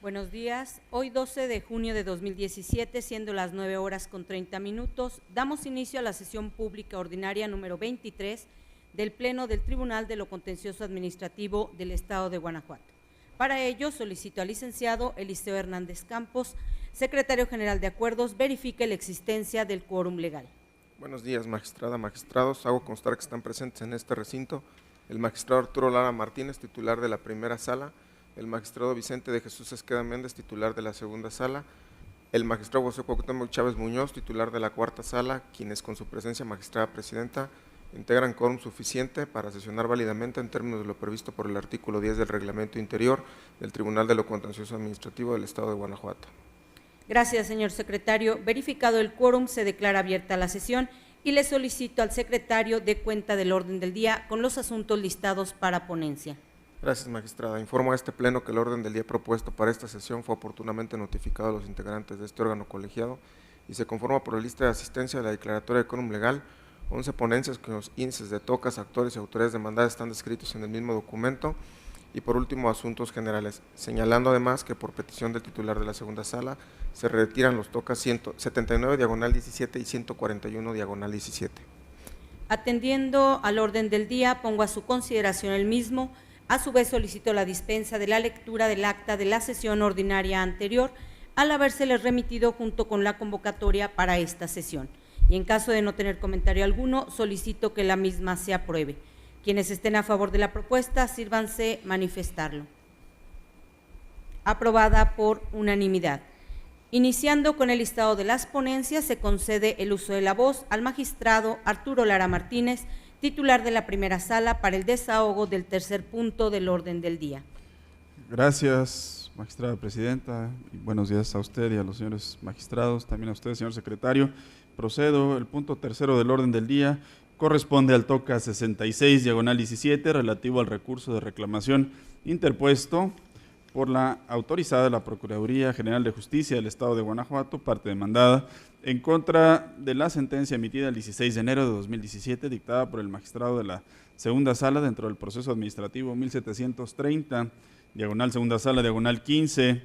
Buenos días. Hoy 12 de junio de 2017, siendo las 9:30, damos inicio a la sesión pública ordinaria número 23 del Pleno del Tribunal de lo Contencioso Administrativo del Estado de Guanajuato. Para ello, solicito al licenciado Eliseo Hernández Campos, secretario general de Acuerdos, verifique la existencia del quórum legal. Buenos días, magistrada, magistrados. Hago constar que están presentes en este recinto el magistrado Arturo Lara Martínez, titular de la primera sala, el magistrado Vicente de Jesús Esqueda Méndez, titular de la segunda sala, el magistrado José Cuauhtémoc Chávez Muñoz, titular de la cuarta sala, quienes con su presencia, magistrada presidenta, integran quórum suficiente para sesionar válidamente en términos de lo previsto por el artículo 10 del Reglamento Interior del Tribunal de lo Contencioso Administrativo del Estado de Guanajuato. Gracias, señor secretario. Verificado el quórum, se declara abierta la sesión y le solicito al secretario dé cuenta del orden del día con los asuntos listados para ponencia. Gracias, magistrada. Informo a este pleno que el orden del día propuesto para esta sesión fue oportunamente notificado a los integrantes de este órgano colegiado y se conforma por la lista de asistencia de la declaratoria de quórum legal, 11 ponencias cuyos índices de tocas, actores y autoridades demandadas están descritos en el mismo documento, y por último asuntos generales, señalando además que por petición del titular de la segunda sala se retiran los tocas 179/17 y 141/17. Atendiendo al orden del día, pongo a su consideración el mismo. A su vez solicito la dispensa de la lectura del acta de la sesión ordinaria anterior, al habérseles remitido junto con la convocatoria para esta sesión. Y en caso de no tener comentario alguno, solicito que la misma se apruebe. Quienes estén a favor de la propuesta, sírvanse manifestarlo. Aprobada por unanimidad. Iniciando con el listado de las ponencias, se concede el uso de la voz al magistrado Arturo Lara Martínez, titular de la primera sala, para el desahogo del tercer punto del orden del día. Gracias, magistrada presidenta, y buenos días a usted y a los señores magistrados, también a usted, señor secretario. Procedo, el punto tercero del orden del día corresponde al toca 66/17, relativo al recurso de reclamación interpuesto por la autorizada de la Procuraduría General de Justicia del Estado de Guanajuato, parte demandada, en contra de la sentencia emitida el 16 de enero de 2017, dictada por el magistrado de la segunda sala dentro del proceso administrativo 1730, diagonal segunda sala, diagonal 15,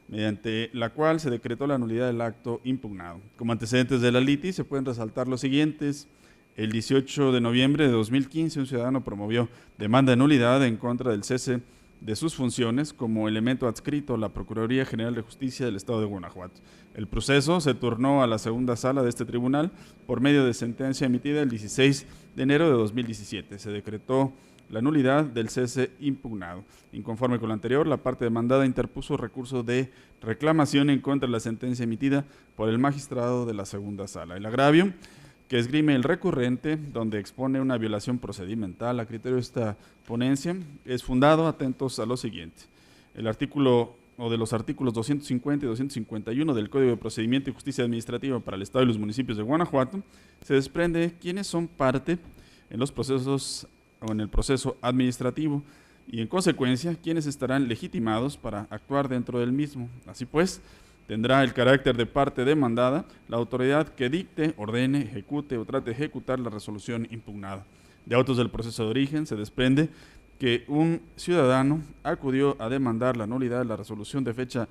mediante la cual se decretó la nulidad del acto impugnado. Como antecedentes de la litis se pueden resaltar los siguientes. El 18 de noviembre de 2015, un ciudadano promovió demanda de nulidad en contra del cese de sus funciones como elemento adscrito a la Procuraduría General de Justicia del Estado de Guanajuato. El proceso se turnó a la segunda sala de este tribunal por medio de sentencia emitida el 16 de enero de 2017. Se decretó la nulidad del cese impugnado. Inconforme con lo anterior, la parte demandada interpuso recurso de reclamación en contra de la sentencia emitida por el magistrado de la segunda sala. El agravio que esgrime el recurrente, donde expone una violación procedimental a criterio de esta ponencia, es fundado, atentos a lo siguiente. El artículo o de los artículos 250 y 251 del Código de Procedimiento y Justicia Administrativa para el Estado y los municipios de Guanajuato, se desprende quiénes son parte en los procesos o en el proceso administrativo y, en consecuencia, quiénes estarán legitimados para actuar dentro del mismo. Así pues, tendrá el carácter de parte demandada la autoridad que dicte, ordene, ejecute o trate de ejecutar la resolución impugnada. De autos del proceso de origen se desprende que un ciudadano acudió a demandar la nulidad de la resolución de fecha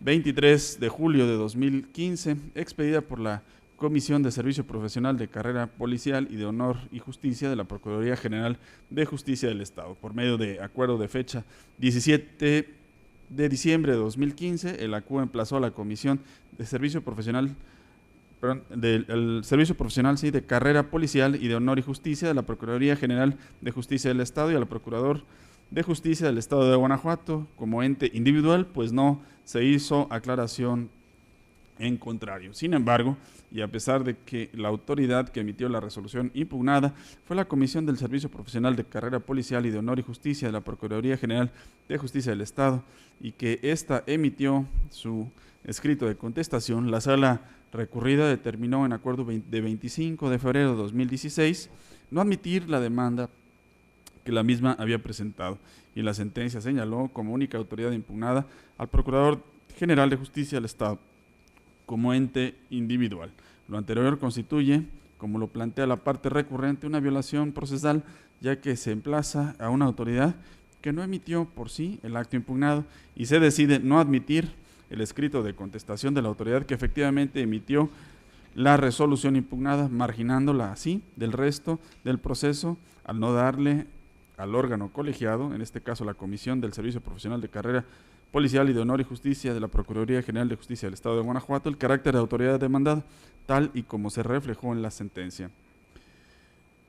23 de julio de 2015, expedida por la Comisión de Servicio Profesional de Carrera Policial y de Honor y Justicia de la Procuraduría General de Justicia del Estado. Por medio de acuerdo de fecha 17 de diciembre de 2015, el ACU emplazó a la Comisión de Servicio Profesional, del Servicio Profesional de Carrera Policial y de Honor y Justicia de la Procuraduría General de Justicia del Estado y al Procurador de Justicia del Estado de Guanajuato como ente individual, pues no se hizo aclaración en contrario. Sin embargo, y a pesar de que la autoridad que emitió la resolución impugnada fue la Comisión del Servicio Profesional de Carrera Policial y de Honor y Justicia de la Procuraduría General de Justicia del Estado y que ésta emitió su escrito de contestación, la sala recurrida determinó en acuerdo de 25 de febrero de 2016 no admitir la demanda que la misma había presentado, y la sentencia señaló como única autoridad impugnada al Procurador General de Justicia del Estado como ente individual. Lo anterior constituye, como lo plantea la parte recurrente, una violación procesal, ya que se emplaza a una autoridad que no emitió por sí el acto impugnado y se decide no admitir el escrito de contestación de la autoridad que efectivamente emitió la resolución impugnada, marginándola así del resto del proceso al no darle al órgano colegiado, en este caso la Comisión del Servicio Profesional de Carrera Policial y de Honor y Justicia de la Procuraduría General de Justicia del Estado de Guanajuato, el carácter de autoridad demandada, tal y como se reflejó en la sentencia,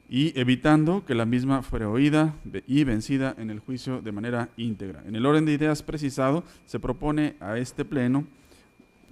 y evitando que la misma fuera oída y vencida en el juicio de manera íntegra. En el orden de ideas precisado, se propone a este Pleno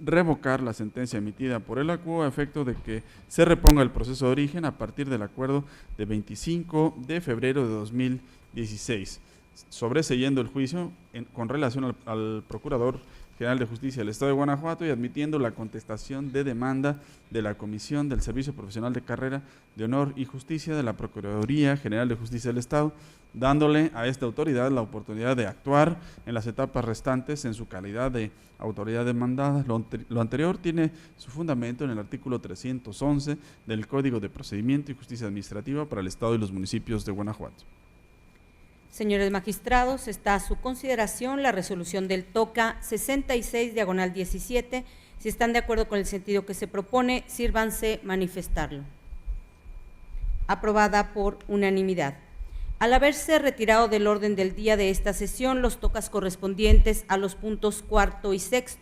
revocar la sentencia emitida por el acuo a efecto de que se reponga el proceso de origen a partir del acuerdo de 25 de febrero de 2016, sobreseyendo el juicio con relación al Procurador General de Justicia del Estado de Guanajuato y admitiendo la contestación de demanda de la Comisión del Servicio Profesional de Carrera de Honor y Justicia de la Procuraduría General de Justicia del Estado, dándole a esta autoridad la oportunidad de actuar en las etapas restantes en su calidad de autoridad demandada. Lo anterior tiene su fundamento en el artículo 311 del Código de Procedimiento y Justicia Administrativa para el Estado y los municipios de Guanajuato. Señores magistrados, está a su consideración la resolución del TOCA 66/17. Si están de acuerdo con el sentido que se propone, sírvanse manifestarlo. Aprobada por unanimidad. Al haberse retirado del orden del día de esta sesión los tocas correspondientes a los puntos 4 y 6,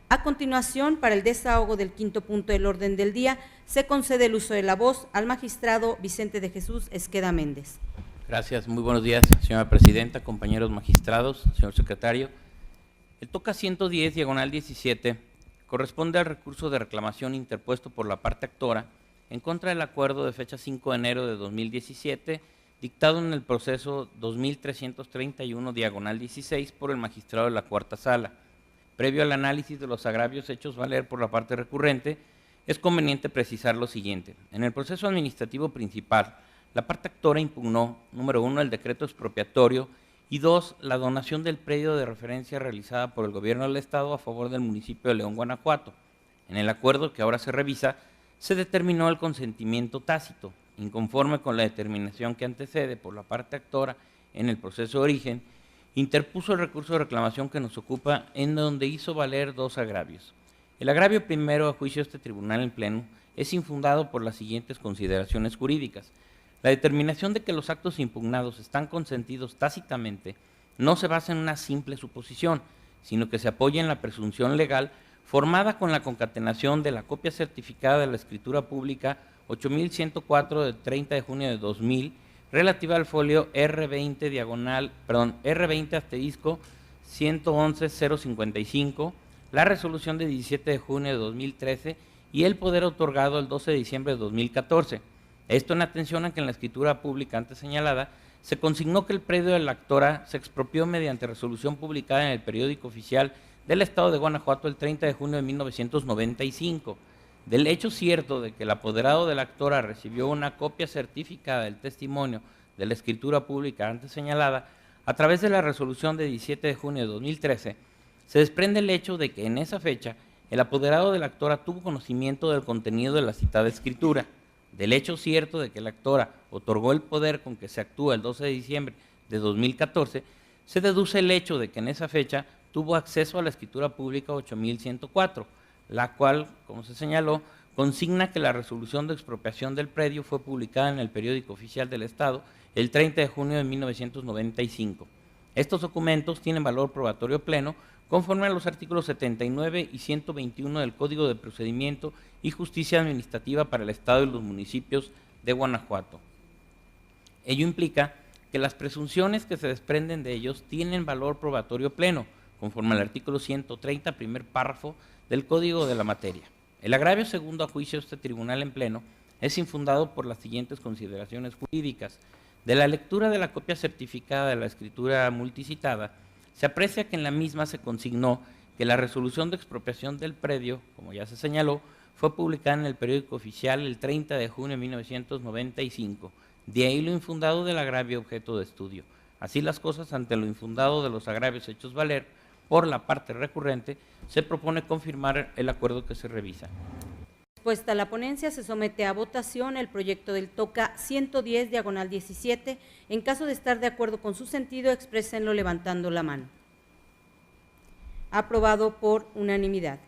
a continuación, para el desahogo del 5º punto del orden del día, se concede el uso de la voz al magistrado Vicente de Jesús Esqueda Méndez. Gracias, muy buenos días, señora presidenta, compañeros magistrados, señor secretario. El TOCA 110/17 corresponde al recurso de reclamación interpuesto por la parte actora en contra del acuerdo de fecha 5 de enero de 2017, dictado en el proceso 2331/16 por el magistrado de la Cuarta Sala. Previo al análisis de los agravios hechos valer por la parte recurrente, es conveniente precisar lo siguiente. En el proceso administrativo principal, la parte actora impugnó, número 1, el decreto expropiatorio y 2, la donación del predio de referencia realizada por el Gobierno del Estado a favor del municipio de León, Guanajuato. En el acuerdo que ahora se revisa, se determinó el consentimiento tácito, inconforme con la determinación que antecede por la parte actora en el proceso de origen, interpuso el recurso de reclamación que nos ocupa, en donde hizo valer 2 agravios. El agravio primero, a juicio de este tribunal en pleno, es infundado por las siguientes consideraciones jurídicas. La determinación de que los actos impugnados están consentidos tácitamente no se basa en una simple suposición, sino que se apoya en la presunción legal formada con la concatenación de la copia certificada de la escritura pública 8104 de 30 de junio de 2000, relativa al folio R20/R20*111-055, la resolución de 17 de junio de 2013 y el poder otorgado el 12 de diciembre de 2014. Esto en atención a que en la escritura pública antes señalada se consignó que el predio de la actora se expropió mediante resolución publicada en el periódico oficial del Estado de Guanajuato el 30 de junio de 1995. Del hecho cierto de que el apoderado de la actora recibió una copia certificada del testimonio de la escritura pública antes señalada, a través de la resolución de 17 de junio de 2013, se desprende el hecho de que en esa fecha el apoderado de la actora tuvo conocimiento del contenido de la citada escritura. Del hecho cierto de que la actora otorgó el poder con que se actúa el 12 de diciembre de 2014, se deduce el hecho de que en esa fecha tuvo acceso a la escritura pública 8104, la cual, como se señaló, consigna que la resolución de expropiación del predio fue publicada en el periódico oficial del Estado el 30 de junio de 1995. Estos documentos tienen valor probatorio pleno conforme a los artículos 79 y 121 del Código de Procedimiento y Justicia Administrativa para el Estado y los municipios de Guanajuato. Ello implica que las presunciones que se desprenden de ellos tienen valor probatorio pleno, conforme al artículo 130, primer párrafo del Código de la materia. El agravio segundo a juicio de este tribunal en pleno es infundado por las siguientes consideraciones jurídicas. De la lectura de la copia certificada de la escritura multicitada, se aprecia que en la misma se consignó que la resolución de expropiación del predio, como ya se señaló, fue publicada en el periódico oficial el 30 de junio de 1995. De ahí lo infundado del agravio objeto de estudio. Así las cosas, ante lo infundado de los agravios hechos valer por la parte recurrente, se propone confirmar el acuerdo que se revisa. Respuesta a la ponencia, se somete a votación el proyecto del TOCA 110/17. En caso de estar de acuerdo con su sentido, exprésenlo levantando la mano. Aprobado por unanimidad.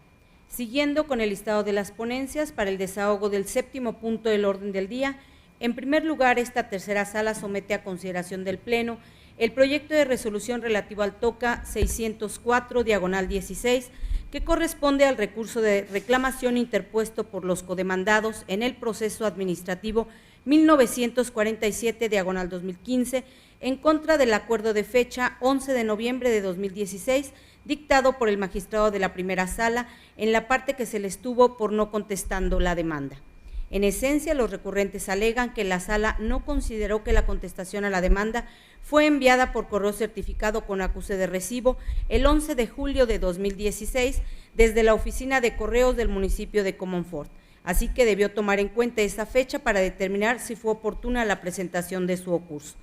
Siguiendo con el listado de las ponencias para el desahogo del 7º punto del orden del día, en primer lugar, esta tercera sala somete a consideración del Pleno el proyecto de resolución relativo al TOCA 604/16, que corresponde al recurso de reclamación interpuesto por los codemandados en el proceso administrativo 1947/2015 en contra del acuerdo de fecha 11 de noviembre de 2016, dictado por el magistrado de la primera sala en la parte que se les tuvo por no contestando la demanda. En esencia, los recurrentes alegan que la sala no consideró que la contestación a la demanda fue enviada por correo certificado con acuse de recibo el 11 de julio de 2016 desde la oficina de correos del municipio de Comonfort, así que debió tomar en cuenta esa fecha para determinar si fue oportuna la presentación de su ocurso.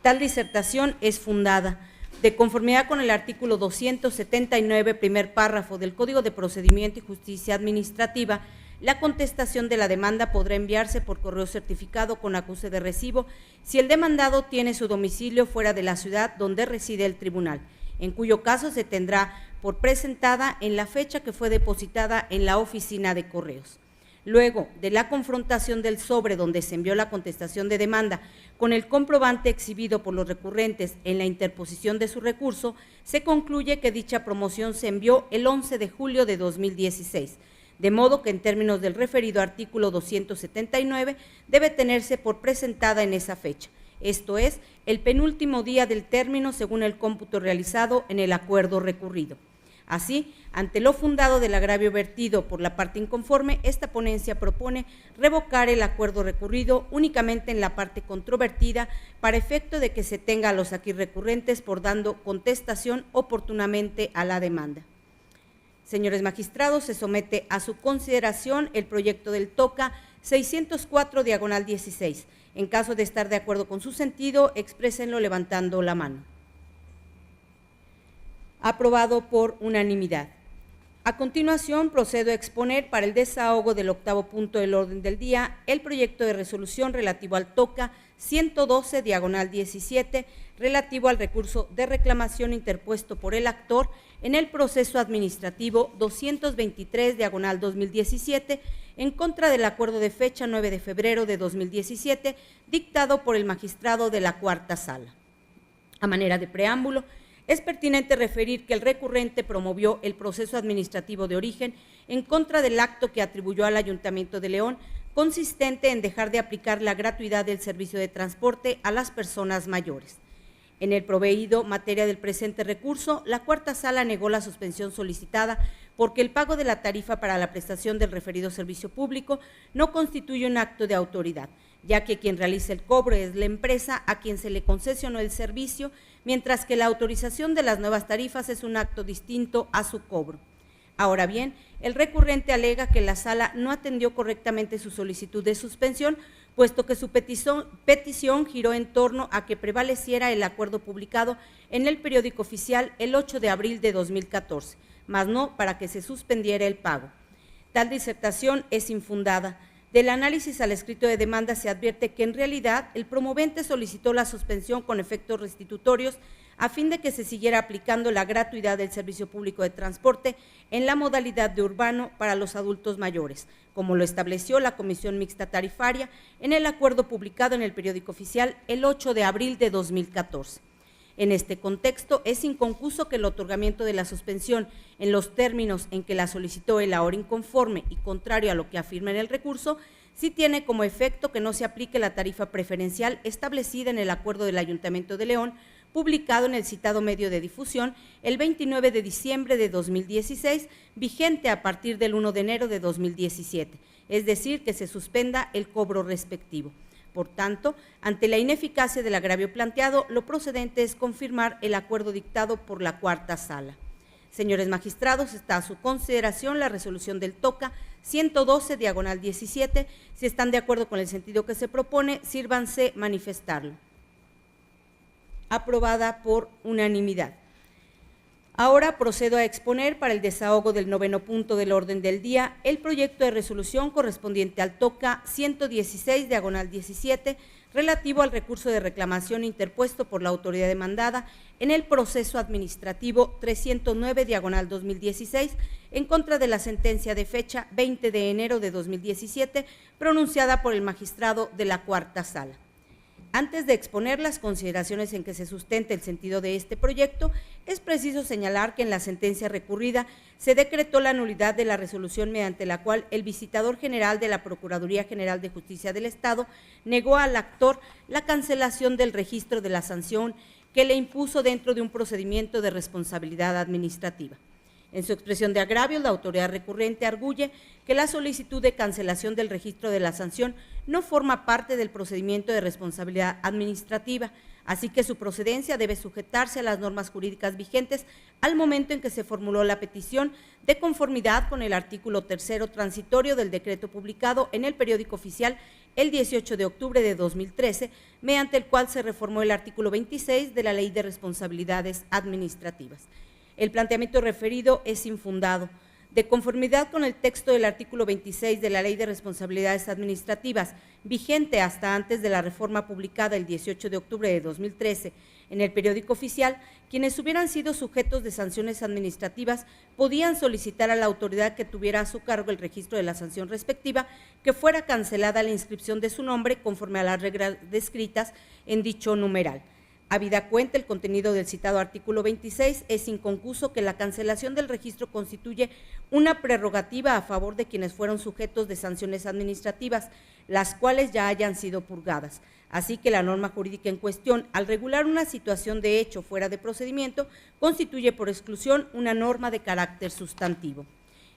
Tal disertación es fundada. De conformidad con el artículo 279, primer párrafo del Código de Procedimiento y Justicia Administrativa, la contestación de la demanda podrá enviarse por correo certificado con acuse de recibo si el demandado tiene su domicilio fuera de la ciudad donde reside el tribunal, en cuyo caso se tendrá por presentada en la fecha que fue depositada en la oficina de correos. Luego de la confrontación del sobre donde se envió la contestación de demanda con el comprobante exhibido por los recurrentes en la interposición de su recurso, se concluye que dicha promoción se envió el 11 de julio de 2016, de modo que en términos del referido artículo 279 debe tenerse por presentada en esa fecha, esto es, el penúltimo día del término según el cómputo realizado en el acuerdo recurrido. Así, ante lo fundado del agravio vertido por la parte inconforme, esta ponencia propone revocar el acuerdo recurrido únicamente en la parte controvertida para efecto de que se tenga a los aquí recurrentes por dando contestación oportunamente a la demanda. Señores magistrados, se somete a su consideración el proyecto del TOCA 604/16. En caso de estar de acuerdo con su sentido, exprésenlo levantando la mano. Aprobado por unanimidad. A continuación, procedo a exponer para el desahogo del 8º punto del orden del día el proyecto de resolución relativo al TOCA 112/17, relativo al recurso de reclamación interpuesto por el actor en el proceso administrativo 223/2017 en contra del acuerdo de fecha 9 de febrero de 2017 dictado por el magistrado de la cuarta sala. A manera de preámbulo, es pertinente referir que el recurrente promovió el proceso administrativo de origen en contra del acto que atribuyó al Ayuntamiento de León, consistente en dejar de aplicar la gratuidad del servicio de transporte a las personas mayores. En el proveído materia del presente recurso, la cuarta sala negó la suspensión solicitada porque el pago de la tarifa para la prestación del referido servicio público no constituye un acto de autoridad, ya que quien realiza el cobro es la empresa a quien se le concesionó el servicio, mientras que la autorización de las nuevas tarifas es un acto distinto a su cobro. Ahora bien, el recurrente alega que la sala no atendió correctamente su solicitud de suspensión, puesto que su petición giró en torno a que prevaleciera el acuerdo publicado en el periódico oficial el 8 de abril de 2014, mas no para que se suspendiera el pago. Tal disertación es infundada. Del análisis al escrito de demanda se advierte que en realidad el promovente solicitó la suspensión con efectos restitutorios a fin de que se siguiera aplicando la gratuidad del servicio público de transporte en la modalidad de urbano para los adultos mayores, como lo estableció la Comisión Mixta Tarifaria en el acuerdo publicado en el periódico oficial el 8 de abril de 2014. En este contexto, es inconcuso que el otorgamiento de la suspensión en los términos en que la solicitó el ahora inconforme y contrario a lo que afirma en el recurso, sí tiene como efecto que no se aplique la tarifa preferencial establecida en el acuerdo del Ayuntamiento de León, publicado en el citado medio de difusión el 29 de diciembre de 2016, vigente a partir del 1 de enero de 2017, es decir, que se suspenda el cobro respectivo. Por tanto, ante la ineficacia del agravio planteado, lo procedente es confirmar el acuerdo dictado por la cuarta sala. Señores magistrados, está a su consideración la resolución del TOCA 112/17. Si están de acuerdo con el sentido que se propone, sírvanse manifestarlo. Aprobada por unanimidad. Ahora procedo a exponer para el desahogo del 9º punto del orden del día el proyecto de resolución correspondiente al TOCA 116/17 relativo al recurso de reclamación interpuesto por la autoridad demandada en el proceso administrativo 309/2016 en contra de la sentencia de fecha 20 de enero de 2017 pronunciada por el magistrado de la Cuarta Sala. Antes de exponer las consideraciones en que se sustenta el sentido de este proyecto, es preciso señalar que en la sentencia recurrida se decretó la nulidad de la resolución mediante la cual el visitador general de la Procuraduría General de Justicia del Estado negó al actor la cancelación del registro de la sanción que le impuso dentro de un procedimiento de responsabilidad administrativa. En su expresión de agravio, la autoridad recurrente arguye que la solicitud de cancelación del registro de la sanción no forma parte del procedimiento de responsabilidad administrativa, así que su procedencia debe sujetarse a las normas jurídicas vigentes al momento en que se formuló la petición, de conformidad con el artículo 3º transitorio del decreto publicado en el periódico oficial el 18 de octubre de 2013, mediante el cual se reformó el artículo 26 de la Ley de Responsabilidades Administrativas. El planteamiento referido es infundado. De conformidad con el texto del artículo 26 de la Ley de Responsabilidades Administrativas, vigente hasta antes de la reforma publicada el 18 de octubre de 2013 en el periódico oficial, quienes hubieran sido sujetos de sanciones administrativas podían solicitar a la autoridad que tuviera a su cargo el registro de la sanción respectiva que fuera cancelada la inscripción de su nombre conforme a las reglas descritas en dicho numeral. Habida cuenta el contenido del citado artículo 26, es inconcuso que la cancelación del registro constituye una prerrogativa a favor de quienes fueron sujetos de sanciones administrativas, las cuales ya hayan sido purgadas. Así que la norma jurídica en cuestión, al regular una situación de hecho fuera de procedimiento, constituye por exclusión una norma de carácter sustantivo.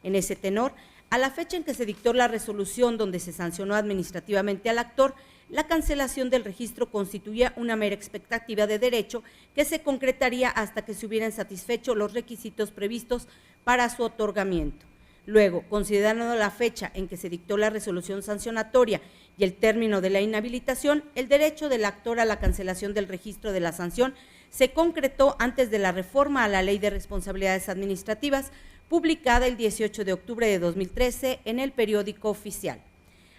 En ese tenor, a la fecha en que se dictó la resolución donde se sancionó administrativamente al actor, la cancelación del registro constituía una mera expectativa de derecho que se concretaría hasta que se hubieran satisfecho los requisitos previstos para su otorgamiento. Luego, considerando la fecha en que se dictó la resolución sancionatoria y el término de la inhabilitación, el derecho del actor a la cancelación del registro de la sanción se concretó antes de la reforma a la Ley de Responsabilidades Administrativas, publicada el 18 de octubre de 2013 en el periódico oficial.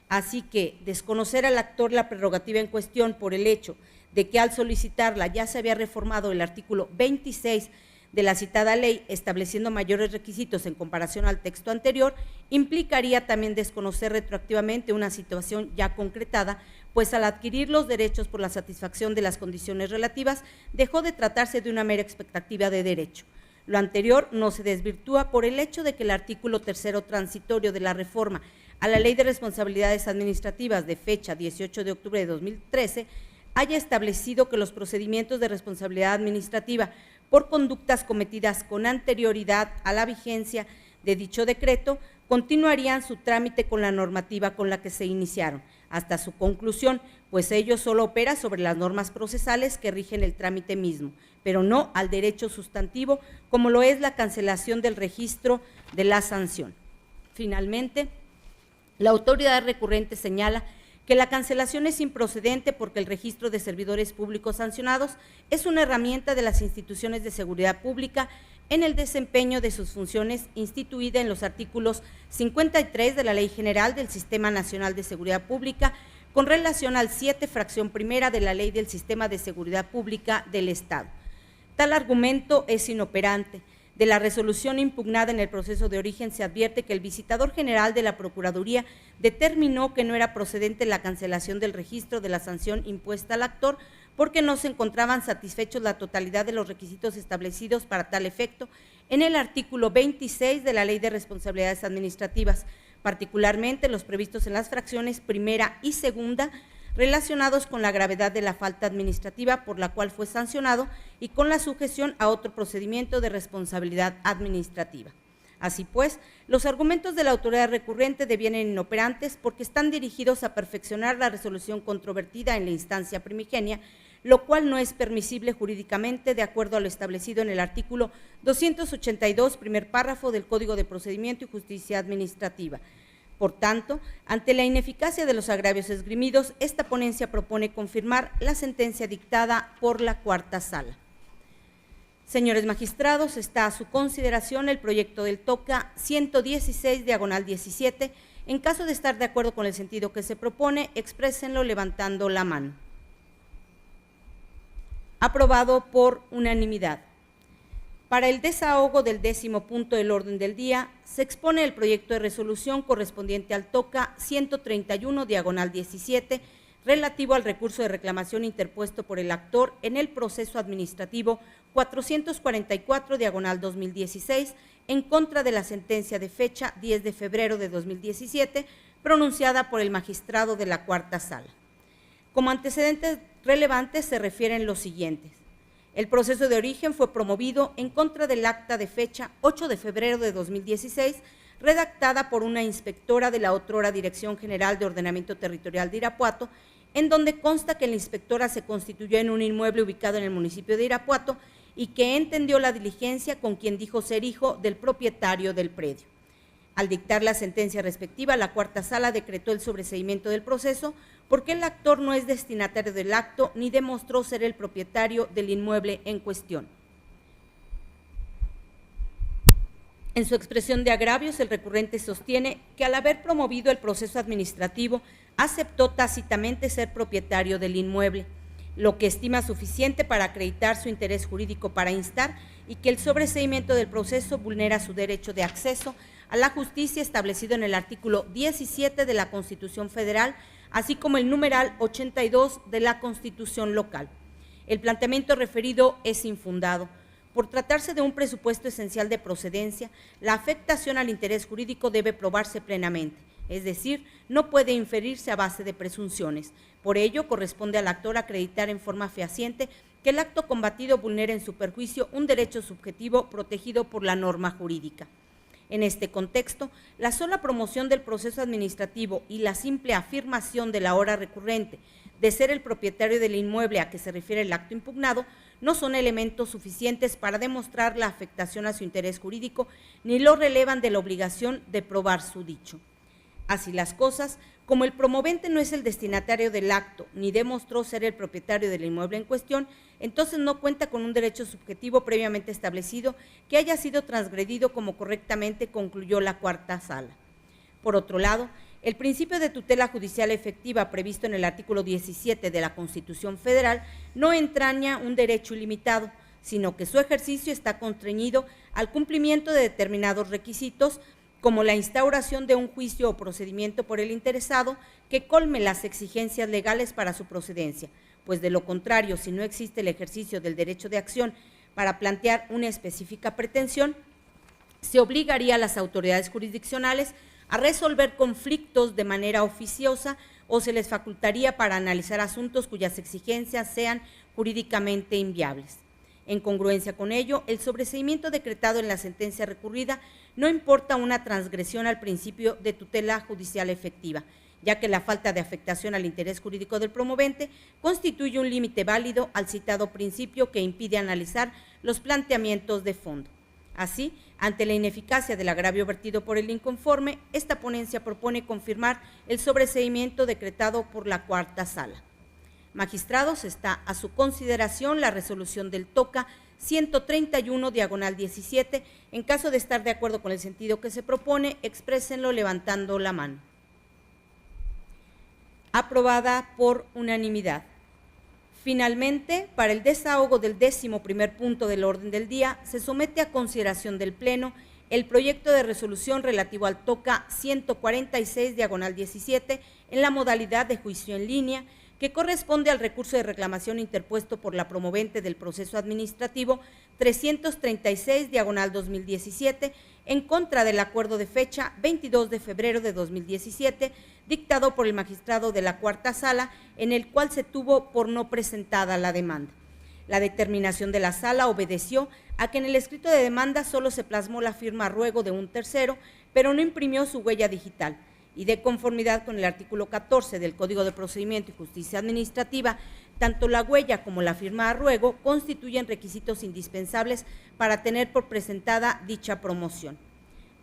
Así que desconocer al actor la prerrogativa en cuestión por el hecho de que al solicitarla ya se había reformado el artículo 26 de la citada ley, estableciendo mayores requisitos en comparación al texto anterior, implicaría también desconocer retroactivamente una situación ya concretada, pues al adquirir los derechos por la satisfacción de las condiciones relativas, dejó de tratarse de una mera expectativa de derecho. Lo anterior no se desvirtúa por el hecho de que el artículo 3º transitorio de la reforma a la Ley de Responsabilidades Administrativas de fecha 18 de octubre de 2013 haya establecido que los procedimientos de responsabilidad administrativa por conductas cometidas con anterioridad a la vigencia de dicho decreto continuarían su trámite con la normativa con la que se iniciaron, hasta su conclusión, pues ello solo opera sobre las normas procesales que rigen el trámite mismo, pero no al derecho sustantivo, como lo es la cancelación del registro de la sanción. Finalmente, la autoridad recurrente señala que la cancelación es improcedente porque el registro de servidores públicos sancionados es una herramienta de las instituciones de seguridad pública en el desempeño de sus funciones instituida en los artículos 53 de la Ley General del Sistema Nacional de Seguridad Pública con relación al 7, fracción primera de la Ley del Sistema de Seguridad Pública del Estado. Tal argumento es inoperante. De la resolución impugnada en el proceso de origen se advierte que el visitador general de la Procuraduría determinó que no era procedente la cancelación del registro de la sanción impuesta al actor porque no se encontraban satisfechos la totalidad de los requisitos establecidos para tal efecto en el artículo 26 de la Ley de Responsabilidades Administrativas, particularmente los previstos en las fracciones primera y segunda, relacionados con la gravedad de la falta administrativa por la cual fue sancionado y con la sujeción a otro procedimiento de responsabilidad administrativa. Así pues, los argumentos de la autoridad recurrente devienen inoperantes porque están dirigidos a perfeccionar la resolución controvertida en la instancia primigenia, lo cual no es permisible jurídicamente de acuerdo a lo establecido en el artículo 282, primer párrafo del Código de Procedimiento y Justicia Administrativa. Por tanto, ante la ineficacia de los agravios esgrimidos, esta ponencia propone confirmar la sentencia dictada por la Cuarta Sala. Señores magistrados, está a su consideración el proyecto del TOCA 116/17. En caso de estar de acuerdo con el sentido que se propone, exprésenlo levantando la mano. Aprobado por unanimidad. Para el desahogo del 10º punto del orden del día, se expone el proyecto de resolución correspondiente al TOCA 131/17, relativo al recurso de reclamación interpuesto por el actor en el proceso administrativo 444/2016 en contra de la sentencia de fecha 10 de febrero de 2017 pronunciada por el magistrado de la Cuarta Sala. Como antecedentes relevantes se refieren los siguientes. El proceso de origen fue promovido en contra del acta de fecha 8 de febrero de 2016, redactada por una inspectora de la otrora Dirección General de Ordenamiento Territorial de Irapuato, en donde consta que la inspectora se constituyó en un inmueble ubicado en el municipio de Irapuato y que entendió la diligencia con quien dijo ser hijo del propietario del predio. Al dictar la sentencia respectiva, la Cuarta Sala decretó el sobreseimiento del proceso porque el actor no es destinatario del acto ni demostró ser el propietario del inmueble en cuestión. En su expresión de agravios, el recurrente sostiene que al haber promovido el proceso administrativo, aceptó tácitamente ser propietario del inmueble, lo que estima suficiente para acreditar su interés jurídico para instar y que el sobreseimiento del proceso vulnera su derecho de acceso a la justicia establecido en el artículo 17 de la Constitución Federal, así como el numeral 82 de la Constitución local. El planteamiento referido es infundado. Por tratarse de un presupuesto esencial de procedencia, la afectación al interés jurídico debe probarse plenamente, es decir, no puede inferirse a base de presunciones. Por ello, corresponde al actor acreditar en forma fehaciente que el acto combatido vulnera en su perjuicio un derecho subjetivo protegido por la norma jurídica. En este contexto, la sola promoción del proceso administrativo y la simple afirmación de la hora recurrente de ser el propietario del inmueble a que se refiere el acto impugnado no son elementos suficientes para demostrar la afectación a su interés jurídico ni lo relevan de la obligación de probar su dicho. Así las cosas, como el promovente no es el destinatario del acto ni demostró ser el propietario del inmueble en cuestión, entonces no cuenta con un derecho subjetivo previamente establecido que haya sido transgredido como correctamente concluyó la Cuarta Sala. Por otro lado, el principio de tutela judicial efectiva previsto en el artículo 17 de la Constitución Federal no entraña un derecho ilimitado, sino que su ejercicio está constreñido al cumplimiento de determinados requisitos, como la instauración de un juicio o procedimiento por el interesado que colme las exigencias legales para su procedencia, pues de lo contrario, si no existe el ejercicio del derecho de acción para plantear una específica pretensión, se obligaría a las autoridades jurisdiccionales a resolver conflictos de manera oficiosa o se les facultaría para analizar asuntos cuyas exigencias sean jurídicamente inviables. En congruencia con ello, el sobreseimiento decretado en la sentencia recurrida no importa una transgresión al principio de tutela judicial efectiva, ya que la falta de afectación al interés jurídico del promovente constituye un límite válido al citado principio que impide analizar los planteamientos de fondo. Así, ante la ineficacia del agravio vertido por el inconforme, esta ponencia propone confirmar el sobreseimiento decretado por la Cuarta Sala. Magistrados, está a su consideración la resolución del TOCA 131/17. En caso de estar de acuerdo con el sentido que se propone, exprésenlo levantando la mano. Aprobada por unanimidad. Finalmente, para el desahogo del 11º punto del orden del día, se somete a consideración del Pleno el proyecto de resolución relativo al TOCA 146/17 en la modalidad de juicio en línea, que corresponde al recurso de reclamación interpuesto por la promovente del proceso administrativo 336/2017 en contra del acuerdo de fecha 22 de febrero de 2017, dictado por el magistrado de la Cuarta Sala, en el cual se tuvo por no presentada la demanda. La determinación de la Sala obedeció a que en el escrito de demanda solo se plasmó la firma a ruego de un tercero, pero no imprimió su huella digital, y de conformidad con el artículo 14 del Código de Procedimiento y Justicia Administrativa, tanto la huella como la firma a ruego constituyen requisitos indispensables para tener por presentada dicha promoción.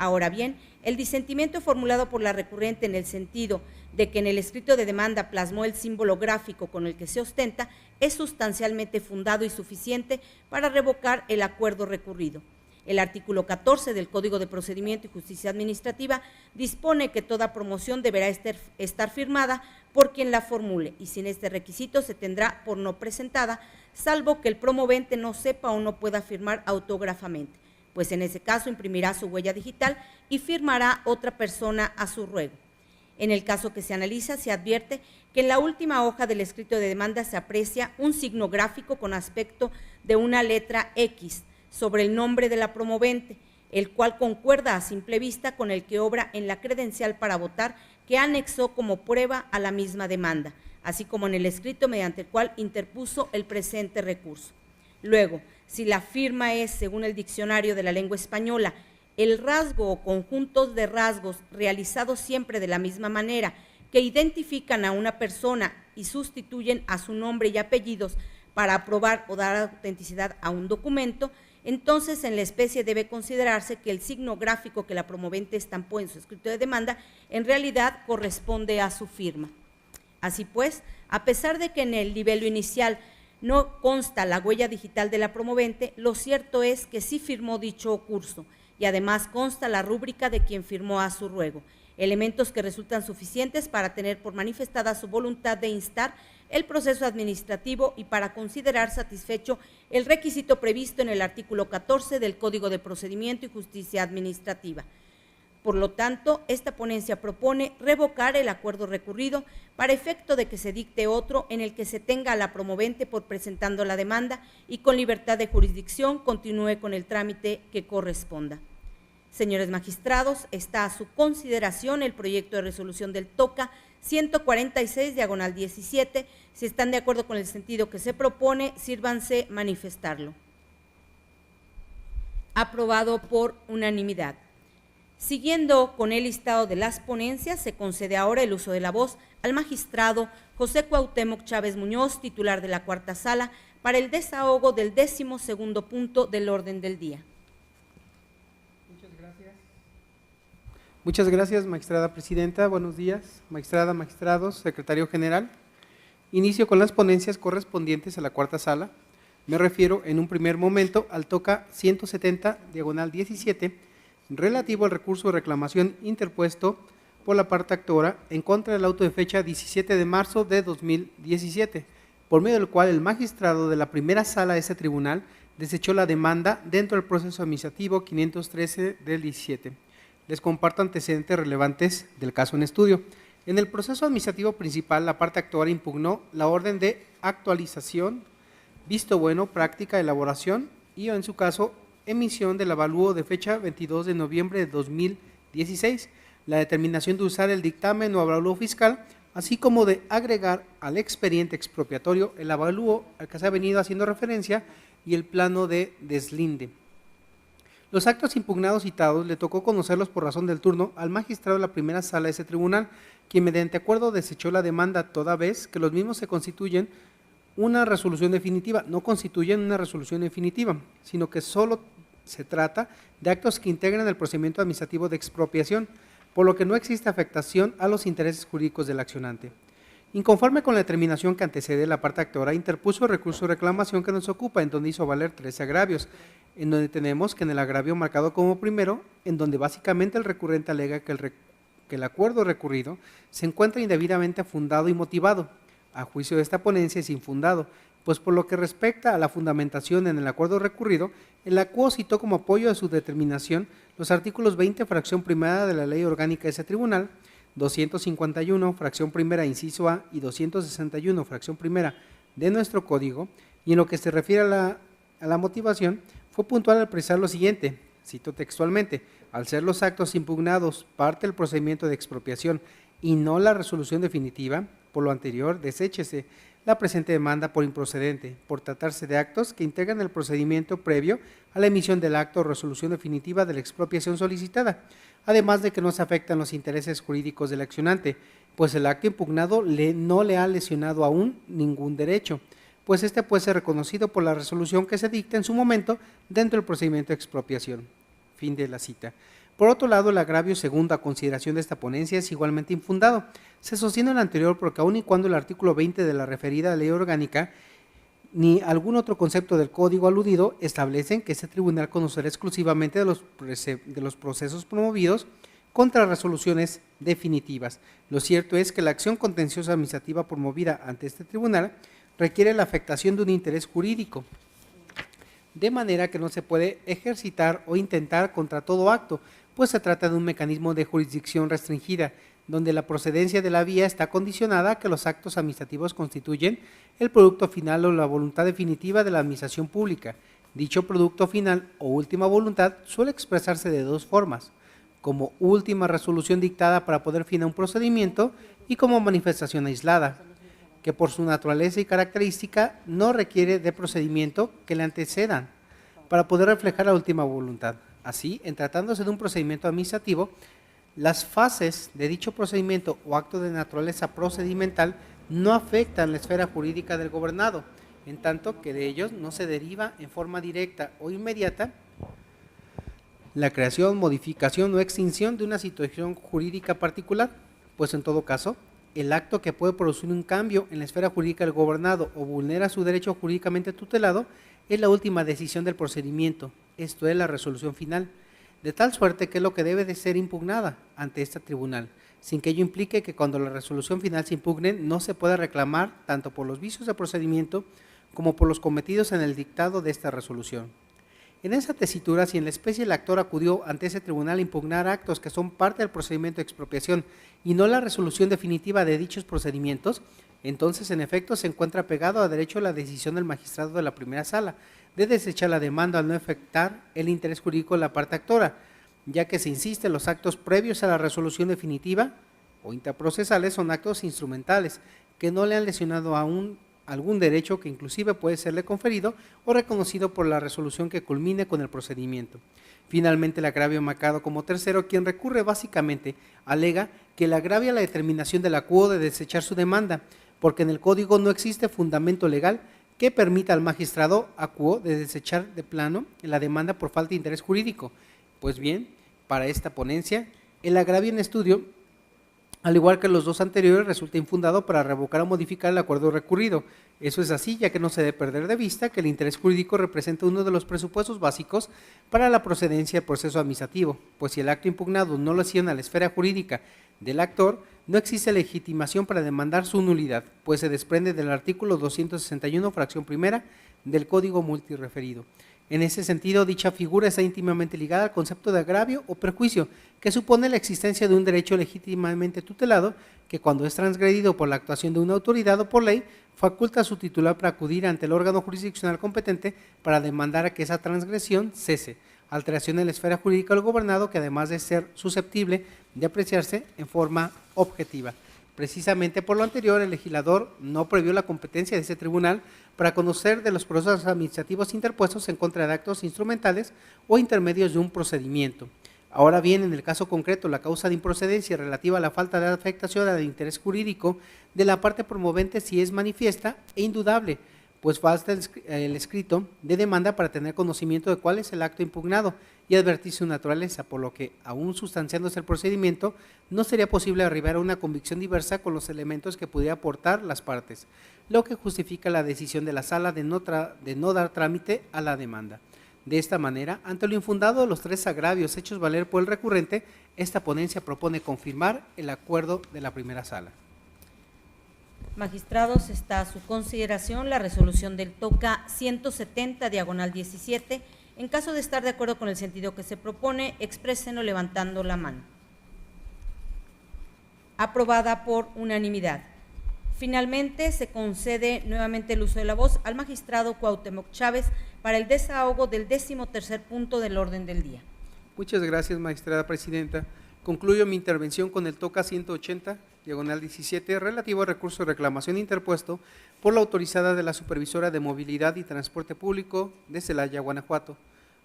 Ahora bien, el disentimiento formulado por la recurrente en el sentido de que en el escrito de demanda plasmó el símbolo gráfico con el que se ostenta es sustancialmente fundado y suficiente para revocar el acuerdo recurrido. El artículo 14 del Código de Procedimiento y Justicia Administrativa dispone que toda promoción deberá estar firmada por quien la formule y sin este requisito se tendrá por no presentada, salvo que el promovente no sepa o no pueda firmar autógrafamente, pues en ese caso imprimirá su huella digital y firmará otra persona a su ruego. En el caso que se analiza, se advierte que en la última hoja del escrito de demanda se aprecia un signo gráfico con aspecto de una letra X sobre el nombre de la promovente, el cual concuerda a simple vista con el que obra en la credencial para votar que anexó como prueba a la misma demanda, así como en el escrito mediante el cual interpuso el presente recurso. Luego, si la firma es, según el diccionario de la lengua española, el rasgo o conjuntos de rasgos realizados siempre de la misma manera que identifican a una persona y sustituyen a su nombre y apellidos para aprobar o dar autenticidad a un documento, entonces en la especie debe considerarse que el signo gráfico que la promovente estampó en su escrito de demanda en realidad corresponde a su firma. Así pues, a pesar de que en el libelo inicial no consta la huella digital de la promovente, lo cierto es que sí firmó dicho curso y además consta la rúbrica de quien firmó a su ruego, elementos que resultan suficientes para tener por manifestada su voluntad de instar el proceso administrativo y para considerar satisfecho el requisito previsto en el artículo 14 del Código de Procedimiento y Justicia Administrativa. Por lo tanto, esta ponencia propone revocar el acuerdo recurrido para efecto de que se dicte otro en el que se tenga a la promovente por presentando la demanda y con libertad de jurisdicción continúe con el trámite que corresponda. Señores magistrados, está a su consideración el proyecto de resolución del TOCA 146/17. Si están de acuerdo con el sentido que se propone, sírvanse manifestarlo. Aprobado por unanimidad. Siguiendo con el listado de las ponencias, se concede ahora el uso de la voz al magistrado José Cuauhtémoc Chávez Muñoz, titular de la cuarta sala, para el desahogo del 12º punto del orden del día. Muchas gracias, magistrada presidenta. Buenos días, magistrada, magistrados, secretario general. Inicio con las ponencias correspondientes a la cuarta sala. Me refiero en un primer momento al TOCA 170/17, relativo al recurso de reclamación interpuesto por la parte actora en contra del auto de fecha 17 de marzo de 2017, por medio del cual el magistrado de la primera sala de ese tribunal desechó la demanda dentro del proceso administrativo 513 del 17. Les comparto antecedentes relevantes del caso en estudio. En el proceso administrativo principal, la parte actora impugnó la orden de actualización, visto bueno, práctica, elaboración y, en su caso, emisión del avalúo de fecha 22 de noviembre de 2016, la determinación de usar el dictamen o avalúo fiscal, así como de agregar al expediente expropiatorio el avalúo al que se ha venido haciendo referencia y el plano de deslinde. Los actos impugnados citados le tocó conocerlos por razón del turno al magistrado de la primera sala de ese tribunal, quien mediante acuerdo desechó la demanda toda vez que los mismos se constituyen una resolución definitiva, no constituyen una resolución definitiva, sino que solo se trata de actos que integran el procedimiento administrativo de expropiación, por lo que no existe afectación a los intereses jurídicos del accionante. Inconforme con la determinación que antecede, la parte actora interpuso el recurso de reclamación que nos ocupa, en donde hizo valer 13 agravios, en donde tenemos que en el agravio marcado como primero, en donde básicamente el recurrente alega que el acuerdo recurrido se encuentra indebidamente fundado y motivado. A juicio de esta ponencia es infundado, pues por lo que respecta a la fundamentación en el acuerdo recurrido, el acuo citó como apoyo de su determinación los artículos 20, fracción primera de la Ley Orgánica de ese tribunal, 251, fracción primera, inciso A, y 261, fracción primera de nuestro código, y en lo que se refiere a la motivación, fue puntual al precisar lo siguiente, cito textualmente: al ser los actos impugnados parte del procedimiento de expropiación y no la resolución definitiva, por lo anterior, deséchese la presente demanda por improcedente, por tratarse de actos que integran el procedimiento previo a la emisión del acto o resolución definitiva de la expropiación solicitada, además de que no se afectan los intereses jurídicos del accionante, pues el acto impugnado no le ha lesionado aún ningún derecho, pues este puede ser reconocido por la resolución que se dicta en su momento dentro del procedimiento de expropiación. Fin de la cita. Por otro lado, el agravio segundo a consideración de esta ponencia es igualmente infundado. Se sostiene lo anterior porque aun y cuando el artículo 20 de la referida ley orgánica ni algún otro concepto del código aludido establecen que este tribunal conocerá exclusivamente de los procesos promovidos contra resoluciones definitivas. Lo cierto es que la acción contenciosa administrativa promovida ante este tribunal requiere la afectación de un interés jurídico, de manera que no se puede ejercitar o intentar contra todo acto, pues se trata de un mecanismo de jurisdicción restringida, donde la procedencia de la vía está condicionada a que los actos administrativos constituyen el producto final o la voluntad definitiva de la administración pública. Dicho producto final o última voluntad suele expresarse de dos formas: como última resolución dictada para poder finar un procedimiento y como manifestación aislada, que por su naturaleza y característica no requiere de procedimiento que le antecedan para poder reflejar la última voluntad. Así, en tratándose de un procedimiento administrativo, las fases de dicho procedimiento o acto de naturaleza procedimental no afectan la esfera jurídica del gobernado, en tanto que de ellos no se deriva en forma directa o inmediata la creación, modificación o extinción de una situación jurídica particular, pues en todo caso, el acto que puede producir un cambio en la esfera jurídica del gobernado o vulnera su derecho jurídicamente tutelado es la última decisión del procedimiento, esto es la resolución final, de tal suerte que es lo que debe de ser impugnada ante este tribunal, sin que ello implique que cuando la resolución final se impugne no se pueda reclamar tanto por los vicios de procedimiento como por los cometidos en el dictado de esta resolución. En esa tesitura, si en la especie el actor acudió ante ese tribunal a impugnar actos que son parte del procedimiento de expropiación y no la resolución definitiva de dichos procedimientos, entonces en efecto se encuentra pegado a derecho a la decisión del magistrado de la primera sala de desechar la demanda al no afectar el interés jurídico de la parte actora, ya que se insiste en los actos previos a la resolución definitiva o interprocesales son actos instrumentales que no le han lesionado aún algún derecho que inclusive puede serle conferido o reconocido por la resolución que culmine con el procedimiento. Finalmente, el agravio marcado como tercero, quien recurre básicamente, alega que le agravia la determinación del acuo de desechar su demanda, porque en el código no existe fundamento legal que permita al magistrado acuo de desechar de plano la demanda por falta de interés jurídico. Pues bien, para esta ponencia, el agravio en estudio, al igual que los dos anteriores, resulta infundado para revocar o modificar el acuerdo recurrido. Eso es así, ya que no se debe perder de vista que el interés jurídico representa uno de los presupuestos básicos para la procedencia del proceso administrativo, pues si el acto impugnado no lesiona la esfera jurídica del actor, no existe legitimación para demandar su nulidad, pues se desprende del artículo 261, fracción primera, del Código Multireferido. En ese sentido, dicha figura está íntimamente ligada al concepto de agravio o perjuicio, que supone la existencia de un derecho legítimamente tutelado que cuando es transgredido por la actuación de una autoridad o por ley, faculta a su titular para acudir ante el órgano jurisdiccional competente para demandar a que esa transgresión cese, alteración en la esfera jurídica del gobernado que además de ser susceptible de apreciarse en forma objetiva. Precisamente por lo anterior, el legislador no previó la competencia de ese tribunal para conocer de los procesos administrativos interpuestos en contra de actos instrumentales o intermedios de un procedimiento. Ahora bien, en el caso concreto, la causa de improcedencia relativa a la falta de afectación al interés jurídico de la parte promovente sí es manifiesta e indudable, pues falta el escrito de demanda para tener conocimiento de cuál es el acto impugnado y advertir su naturaleza, por lo que, aún sustanciándose el procedimiento, no sería posible arribar a una convicción diversa con los elementos que pudiera aportar las partes, lo que justifica la decisión de la sala de no dar trámite a la demanda. De esta manera, ante lo infundado de los tres agravios hechos valer por el recurrente, esta ponencia propone confirmar el acuerdo de la primera sala. Magistrados, está a su consideración la resolución del TOCA 170/17. En caso de estar de acuerdo con el sentido que se propone, exprésenlo levantando la mano. Aprobada por unanimidad. Finalmente, se concede nuevamente el uso de la voz al magistrado Cuauhtémoc Chávez para el desahogo del 13º punto del orden del día. Muchas gracias, magistrada presidenta. Concluyo mi intervención con el TOCA 180/17 relativo al recurso de reclamación interpuesto por la autorizada de la Supervisora de Movilidad y Transporte Público de Celaya, Guanajuato,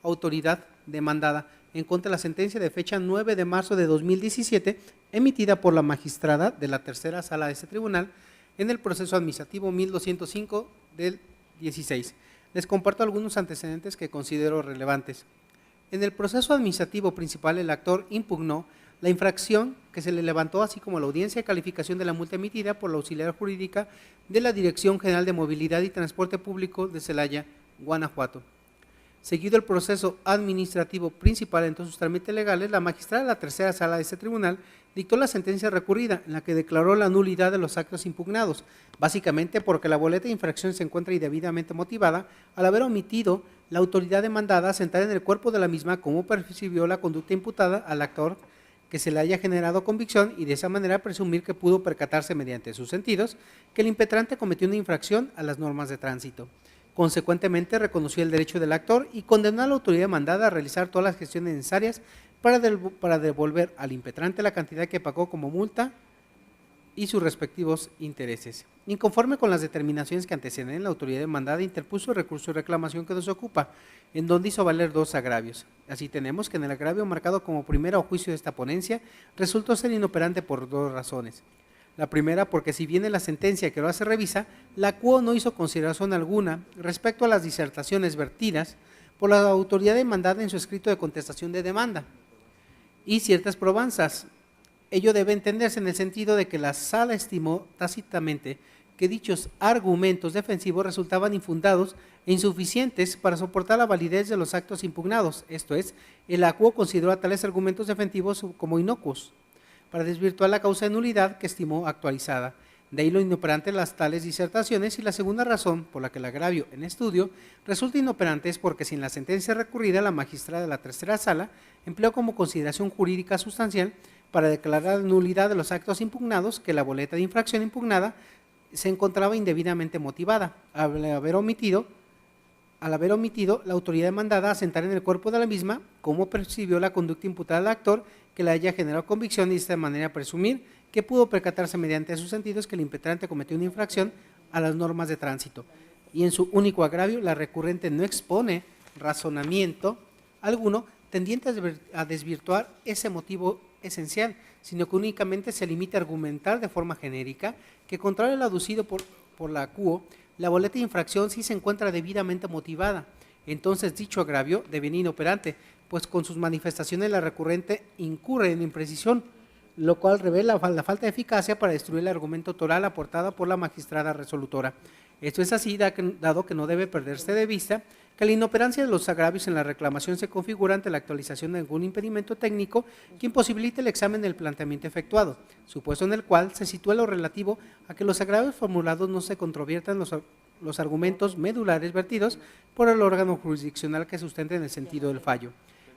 autoridad demandada, en contra de la sentencia de fecha 9 de marzo de 2017 emitida por la magistrada de la tercera sala de este tribunal en el proceso administrativo 1205 del 16. Les comparto algunos antecedentes que considero relevantes. En el proceso administrativo principal, el actor impugnó la infracción que se le levantó, así como la audiencia de calificación de la multa emitida por la auxiliar jurídica de la Dirección General de Movilidad y Transporte Público de Celaya, Guanajuato. Seguido el proceso administrativo principal en todos sus trámites legales, la magistrada de la tercera sala de este tribunal dictó la sentencia recurrida en la que declaró la nulidad de los actos impugnados, básicamente porque la boleta de infracción se encuentra indebidamente motivada al haber omitido la autoridad demandada sentar en el cuerpo de la misma cómo percibió la conducta imputada al actor que se le haya generado convicción y de esa manera presumir que pudo percatarse mediante sus sentidos que el impetrante cometió una infracción a las normas de tránsito. Consecuentemente, reconoció el derecho del actor y condenó a la autoridad demandada a realizar todas las gestiones necesarias para devolver al impetrante la cantidad que pagó como multa y sus respectivos intereses. Inconforme con las determinaciones que anteceden, la autoridad demandada interpuso el recurso de reclamación que nos ocupa, en donde hizo valer dos agravios. Así tenemos que en el agravio marcado como primera a juicio de esta ponencia, resultó ser inoperante por dos razones. La primera, porque si bien en la sentencia que ahora se revisa, la CUO no hizo consideración alguna respecto a las disertaciones vertidas por la autoridad demandada en su escrito de contestación de demanda y ciertas probanzas. Ello debe entenderse en el sentido de que la sala estimó tácitamente que dichos argumentos defensivos resultaban infundados e insuficientes para soportar la validez de los actos impugnados, esto es, el ACUO consideró a tales argumentos defensivos como inocuos, para desvirtuar la causa de nulidad que estimó actualizada. De ahí lo inoperante de las tales disertaciones, y la segunda razón por la que el agravio en estudio resulta inoperante es porque sin la sentencia recurrida, la magistrada de la tercera sala empleó como consideración jurídica sustancial para declarar la nulidad de los actos impugnados que la boleta de infracción impugnada se encontraba indebidamente motivada, al haber omitido la autoridad demandada a sentar en el cuerpo de la misma cómo percibió la conducta imputada al actor que le haya generado convicción y de esta manera presumir que pudo percatarse mediante sus sentidos que el impetrante cometió una infracción a las normas de tránsito. Y en su único agravio, la recurrente no expone razonamiento alguno tendiente a desvirtuar ese motivo esencial, sino que únicamente se limita a argumentar de forma genérica que, contrario al aducido por la CUO, la boleta de infracción sí se encuentra debidamente motivada. Entonces dicho agravio deviene inoperante, pues con sus manifestaciones la recurrente incurre en imprecisión, lo cual revela la falta de eficacia para destruir el argumento toral aportado por la magistrada resolutora. Esto es así, dado que no debe perderse de vista que la inoperancia de los agravios en la reclamación se configura ante la actualización de algún impedimento técnico que imposibilite el examen del planteamiento efectuado, supuesto en el cual se sitúa lo relativo a que los agravios formulados no se controviertan los argumentos medulares vertidos por el órgano jurisdiccional que sustenten el sentido del fallo.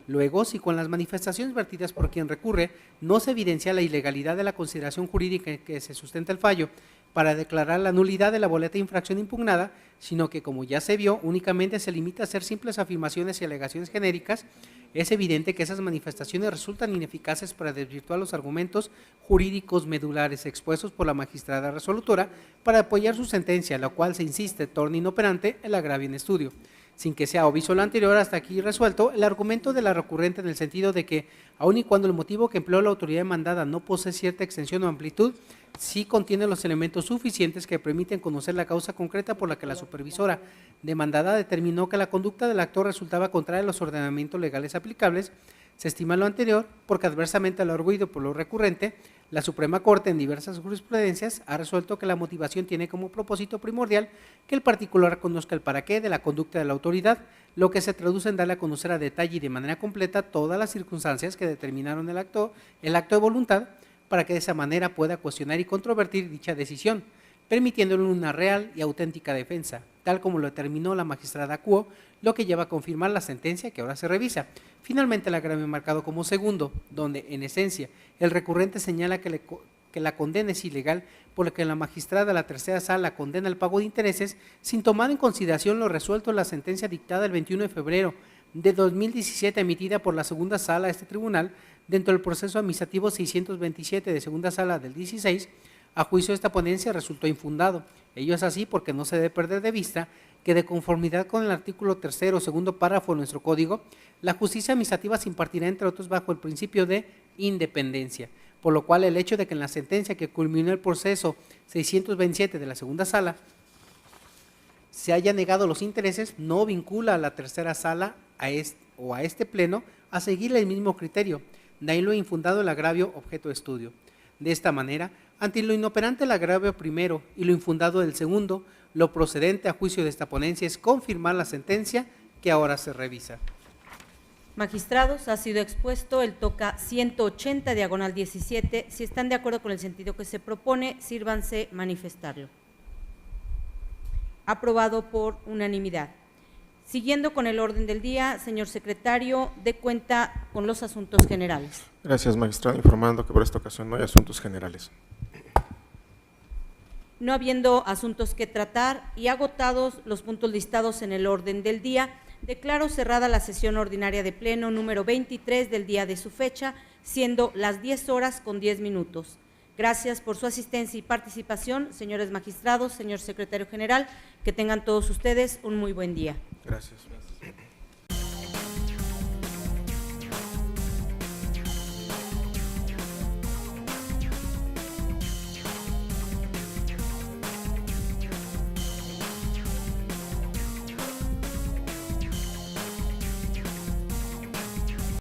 Luego, si con las manifestaciones vertidas por quien recurre no se evidencia la ilegalidad de la consideración jurídica en que se sustenta el fallo para declarar la nulidad de la boleta de infracción impugnada, sino que, como ya se vio, únicamente se limita a hacer simples afirmaciones y alegaciones genéricas, es evidente que esas manifestaciones resultan ineficaces para desvirtuar los argumentos jurídicos medulares expuestos por la magistrada resolutora para apoyar su sentencia, la cual, se insiste, torna inoperante el agravio en estudio. Sin que sea obvio lo anterior, hasta aquí resuelto, el argumento de la recurrente en el sentido de que, aun y cuando el motivo que empleó la autoridad demandada no posee cierta extensión o amplitud, sí contiene los elementos suficientes que permiten conocer la causa concreta por la que la supervisora demandada determinó que la conducta del actor resultaba contraria a los ordenamientos legales aplicables. Se estima lo anterior porque, adversamente a lo arguido por lo recurrente, la Suprema Corte en diversas jurisprudencias ha resuelto que la motivación tiene como propósito primordial que el particular conozca el para qué de la conducta de la autoridad, lo que se traduce en darle a conocer a detalle y de manera completa todas las circunstancias que determinaron el acto de voluntad, para que de esa manera pueda cuestionar y controvertir dicha decisión, permitiéndole una real y auténtica defensa, tal como lo determinó la magistrada CUO, lo que lleva a confirmar la sentencia que ahora se revisa. Finalmente, el agravio marcado como segundo, donde, en esencia, el recurrente señala que la condena es ilegal, por lo que la magistrada de la tercera sala condena el pago de intereses sin tomar en consideración lo resuelto en la sentencia dictada el 21 de febrero de 2017, emitida por la segunda sala de este tribunal, dentro del proceso administrativo 627 de segunda sala del 16, a juicio de esta ponencia resultó infundado. Ello es así porque no se debe perder de vista que, de conformidad con el artículo 3º, segundo párrafo de nuestro código, la justicia administrativa se impartirá, entre otros, bajo el principio de independencia, por lo cual el hecho de que en la sentencia que culminó el proceso 627 de la segunda sala se haya negado los intereses no vincula a la tercera sala a este Pleno a seguir el mismo criterio, de ahí lo infundado el agravio objeto de estudio. De esta manera, ante lo inoperante del agravio primero y lo infundado del segundo, lo procedente a juicio de esta ponencia es confirmar la sentencia que ahora se revisa. Magistrados, ha sido expuesto el toca 180 diagonal 17. Si están de acuerdo con el sentido que se propone, sírvanse manifestarlo. Aprobado por unanimidad. Siguiendo con el orden del día, señor secretario, dé cuenta con los asuntos generales. Gracias, magistrado. Informando que por esta ocasión no hay asuntos generales. No habiendo asuntos que tratar y agotados los puntos listados en el orden del día, declaro cerrada la sesión ordinaria de Pleno número 23 del día de su fecha, siendo las 10:10. Gracias por su asistencia y participación, señores magistrados, señor secretario general, que tengan todos ustedes un muy buen día. Gracias.